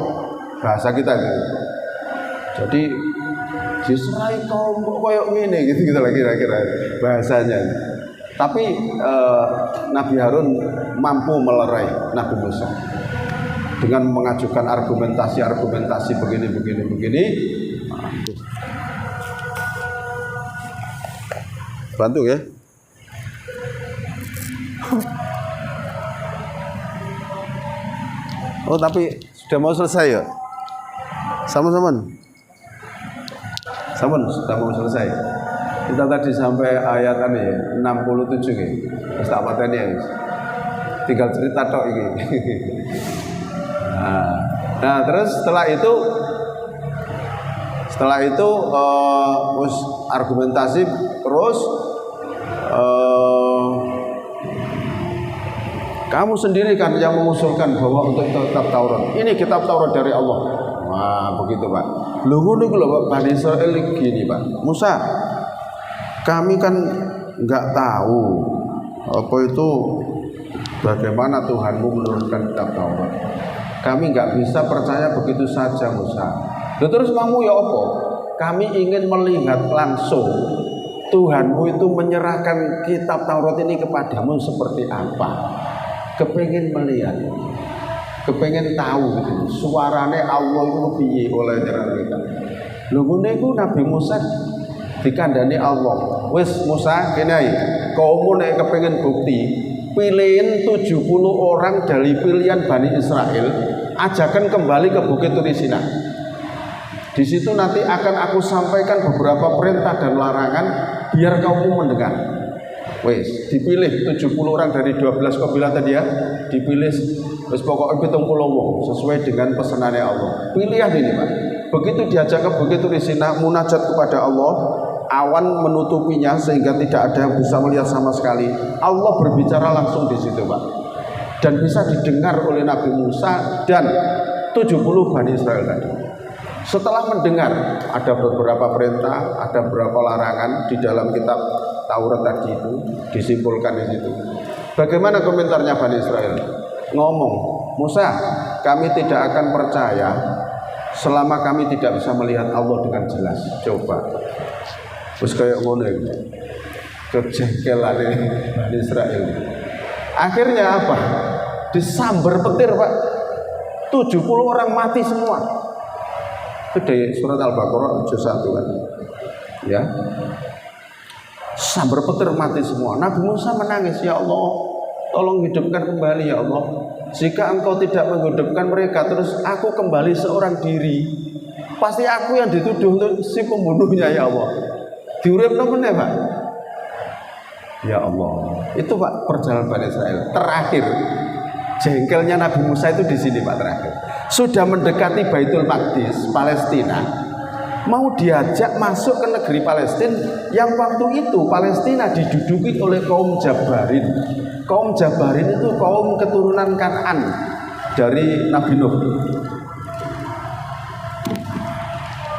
bahasa kita gitu. Jadi diserai kaum koyok ngene gitu lah kira-kira bahasanya. Tapi Nabi Harun mampu melerai Nabi Musa dengan mengajukan argumentasi begini. Bantu ya. Oh, tapi sudah mau selesai ya? Sama-sama sudah mau selesai. Kita tadi sampai ayat 67 ya. Terus tak pateni ya. Tinggal cerita tok iki. Nah, terus setelah itu argumentasi terus kamu sendiri kan yang mengusulkan bahwa untuk kitab Taurat. Ini kitab Taurat dari Allah. Wah, begitu, Pak. Lho ngono iku lho, Pak. Bani Israil gini, Pak. Musa, kami kan enggak tahu apa itu bagaimana Tuhanmu menurunkan kitab Taurat. Kami enggak bisa percaya begitu saja, Musa. Lalu terus kamu ya apa? Kami ingin melihat langsung Tuhanmu itu menyerahkan kitab Taurat ini kepadamu seperti apa. Kepengen melihat, kepengen tahu gitu. Suarane Allah itu piye oleh nyerang kita. Lho ngene iku Nabi Musa dikandani Allah. Wis Musa kene ae. Kaummu nek kepengen bukti, pilihin 70 orang dari pilihan Bani Israel, ajakan kembali ke Bukit Turisina. Di situ nanti akan aku sampaikan beberapa perintah dan larangan biar kaummu mendengar. Wes, dipilih 70 orang dari 12 kabilah tadi ya, dipilih wes pokoknya 70 wong sesuai dengan pesanannya Allah. Pilihan ini, Pak. Begitu diajak ke Bukit Turisina munajat kepada Allah, awan menutupinya sehingga tidak ada yang bisa melihat sama sekali. Allah berbicara langsung di situ, Pak. Dan bisa didengar oleh Nabi Musa dan 70 Bani Israel tadi. Setelah mendengar ada beberapa perintah, ada beberapa larangan di dalam kitab Taurat tadi itu disimpulkan di situ. Bagaimana komentarnya Bani Israel? Ngomong, Musa, kami tidak akan percaya selama kami tidak bisa melihat Allah dengan jelas. Coba, terus kayak ngono itu, kejengkelan Bani Israel. Akhirnya apa? Disambar petir, Pak. 70 orang mati semua. Itu dari surat Al-Baqarah ayat 1 kan. Ya. Sambar petir mati semua. Nabi Musa menangis, ya Allah, tolong hidupkan kembali ya Allah. Jika engkau tidak menghidupkan mereka, terus aku kembali seorang diri, pasti aku yang dituduh untuk si pembunuhnya ya Allah. Diuripno meneh, Pak. Ya Allah. Itu Pak perjalanan Bani Israel. Terakhir jengkelnya Nabi Musa itu di sini, Pak, terakhir. Sudah mendekati Baitul Maqdis, Palestina, mau diajak masuk ke negeri Palestina yang waktu itu Palestina diduduki oleh kaum Jabarin. Kaum Jabarin itu kaum keturunan Kan'an dari Nabi Nuh.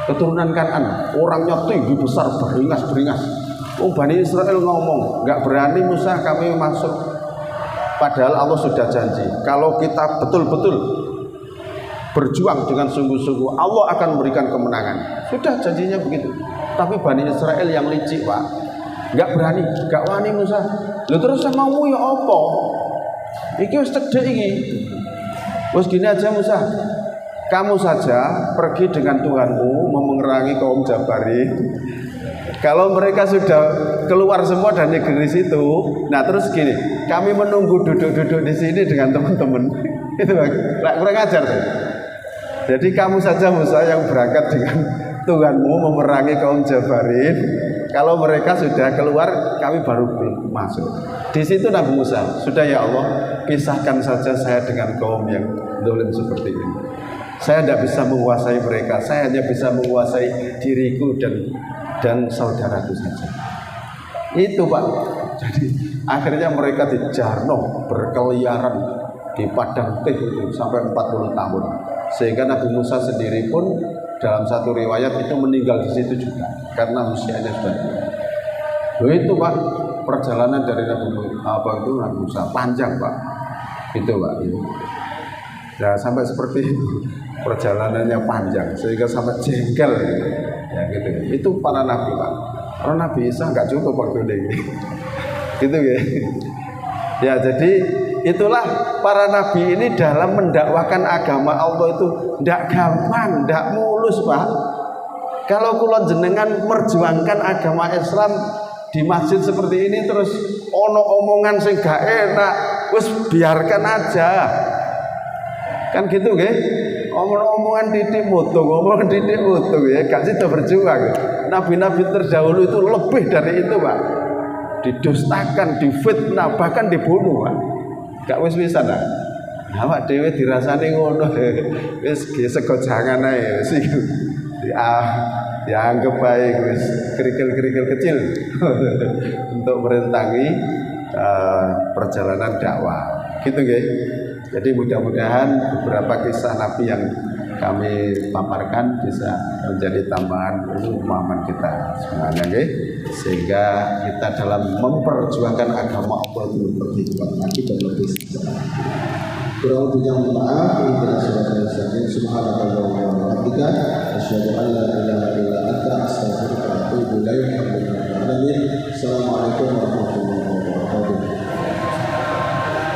Keturunan Kan'an, orangnya tinggi besar, beringas-beringas. Bani Israel ngomong, nggak berani Musa kami masuk. Padahal Allah sudah janji, kalau kita betul-betul berjuang dengan sungguh-sungguh, Allah akan memberikan kemenangan. Sudah janjinya begitu. Tapi Bani Israel yang licik, Pak, nggak berani, nggak wani Musa. Lalu terus mau ya apa? Iki wis cedek iki. Wis gini aja Musa, kamu saja pergi dengan Tuhanmu memerangi kaum Jabarin. Kalau mereka sudah keluar semua dari negeri situ, nah terus gini, kami menunggu duduk-duduk di sini dengan teman-teman. Itu kurang ajar tuh. Jadi kamu saja Musa yang berangkat dengan Tuhanmu memerangi kaum Jabarin. Kalau mereka sudah keluar, kami baru belum masuk. Di situ Nabi Musa, sudah ya Allah, pisahkan saja saya dengan kaum yang zalim seperti ini. Saya tidak bisa menguasai mereka, saya hanya bisa menguasai diriku dan saudaraku saja. Itu Pak. Jadi akhirnya mereka dijarno berkeliaran di padang teh itu sampai 40 tahun. Sehingga Nabi Musa sendiri pun dalam satu riwayat itu meninggal di situ juga karena usianya sudah tua. Itu Pak, perjalanan dari Nabi Musa panjang Pak. Itu Pak. Itu. Ya sampai seperti itu. Perjalanannya panjang sehingga sampai jengkel gitu. Ya gitu. Itu para nabi Pak. Para Nabi Isa nggak cukup waktu ini. Gitu ya. Ya jadi itulah para nabi ini dalam mendakwakan agama Allah itu tidak gampang, tidak mulus Pak. Kalau kulon jenengan merjuangkan agama Islam di masjid seperti ini terus ono omongan sing gak enak, wes biarkan aja. Kan gitu nggih. Omongan titik mutung, omongan titik mutung ya, gak sida berjuang. Nabi-nabi terdahulu itu lebih dari itu Pak. Didustakan, difitnah, bahkan dibunuh Pak. Gak wis-wisan lah. Awak dhewe dirasani ngono. Wis sego jangan ae wis iku. Dianggap baik wis kerikil-kerikil kecil untuk merintangi perjalanan dakwah. Gitu nggih. Jadi mudah-mudahan beberapa kisah Nabi yang kami paparkan bisa menjadi tambahan pemahaman kita semuanya, okay? Sehingga kita dalam memperjuangkan agama Allah itu lebih kuat lagi dan lebih sejahtera. Kurang lebihnya mohon maaf. Subhanallah wa bihamdihi, asyhadu an la ilaha illa anta, astaghfiruka wa atubu ilaik. Assalamualaikum warahmatullahi wabarakatuh.